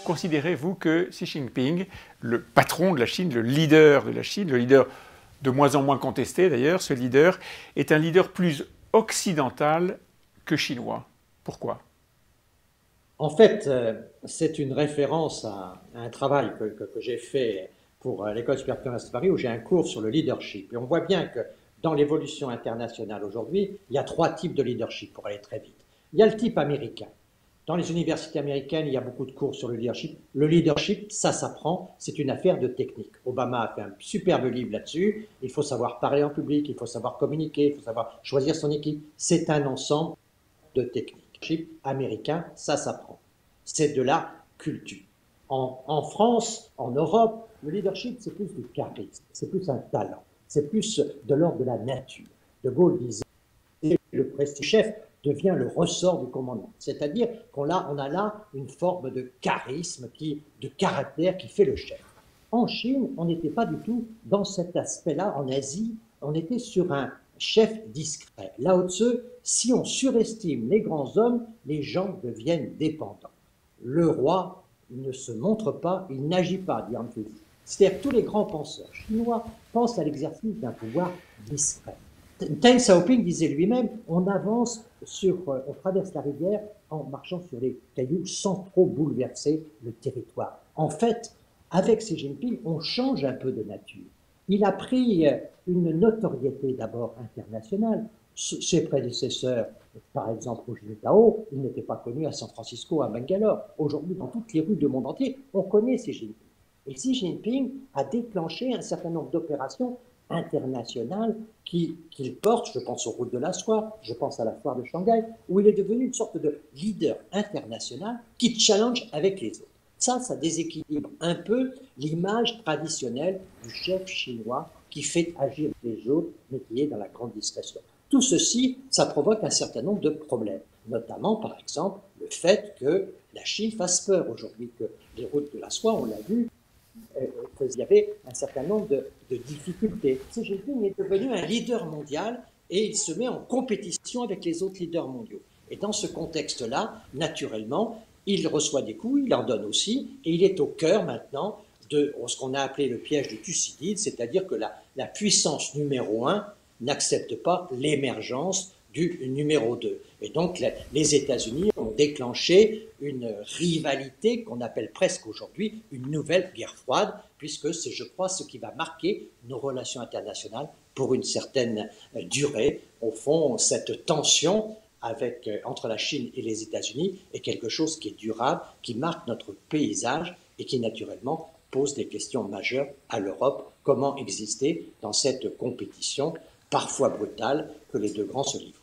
considérez-vous que Xi Jinping, le patron de la Chine, le leader de la Chine, le leader de moins en moins contesté d'ailleurs, ce leader, est un leader plus occidental que chinois? Pourquoi? En fait, c'est une référence à un travail que j'ai fait pour l'École supérieure de commerce de Paris, où j'ai un cours sur le leadership. Et on voit bien que dans l'évolution internationale aujourd'hui, il y a trois types de leadership pour aller très vite. Il y a le type américain. Dans les universités américaines, il y a beaucoup de cours sur le leadership. Le leadership, ça s'apprend, c'est une affaire de technique. Obama a fait un superbe livre là-dessus. Il faut savoir parler en public, il faut savoir communiquer, il faut savoir choisir son équipe. C'est un ensemble de techniques. Le leadership américain, ça s'apprend. C'est de la culture. En France, en Europe, le leadership, c'est plus du charisme, c'est plus un talent, c'est plus de l'ordre de la nature. De Gaulle disait le prestige chef devient le ressort du commandement. C'est-à-dire qu'on a là une forme de charisme, de caractère qui fait le chef. En Chine, on n'était pas du tout dans cet aspect-là. En Asie, on était sur un chef discret. Lao Tzu, si on surestime les grands hommes, les gens deviennent dépendants. Le roi ne se montre pas, il n'agit pas, dit Confucius. C'est-à-dire que tous les grands penseurs chinois pensent à l'exercice d'un pouvoir discret. Deng Xiaoping disait lui-même, on traverse la rivière en marchant sur les cailloux sans trop bouleverser le territoire. En fait, avec Xi Jinping, on change un peu de nature. Il a pris une notoriété d'abord internationale. Ses prédécesseurs, par exemple Hu Jintao, il n'était pas connu à San Francisco, à Bangalore. Aujourd'hui, dans toutes les rues du monde entier, on connaît Xi Jinping. Et Xi Jinping a déclenché un certain nombre d'opérations internationales qu'il porte. Je pense aux routes de la soie, je pense à la foire de Shanghai, où il est devenu une sorte de leader international qui challenge avec les autres. Ça déséquilibre un peu l'image traditionnelle du chef chinois qui fait agir les autres, mais qui est dans la grande discrétion. Tout ceci, ça provoque un certain nombre de problèmes, notamment, par exemple, le fait que la Chine fasse peur aujourd'hui, que les routes de la soie, on l'a vu, il y avait un certain nombre de difficultés. Xi Jinping est devenu un leader mondial et il se met en compétition avec les autres leaders mondiaux. Et dans ce contexte-là, naturellement, il reçoit des coups, il en donne aussi, et il est au cœur maintenant de ce qu'on a appelé le piège de Thucydide, c'est-à-dire que la puissance numéro 1 n'accepte pas l'émergence du numéro 2. Et donc les États-Unis ont déclenché une rivalité qu'on appelle presque aujourd'hui une nouvelle guerre froide, puisque c'est, je crois, ce qui va marquer nos relations internationales pour une certaine durée. Au fond, cette tension entre la Chine et les États-Unis est quelque chose qui est durable, qui marque notre paysage et qui naturellement pose des questions majeures à l'Europe. Comment exister dans cette compétition parfois brutale que les deux grands se livrent?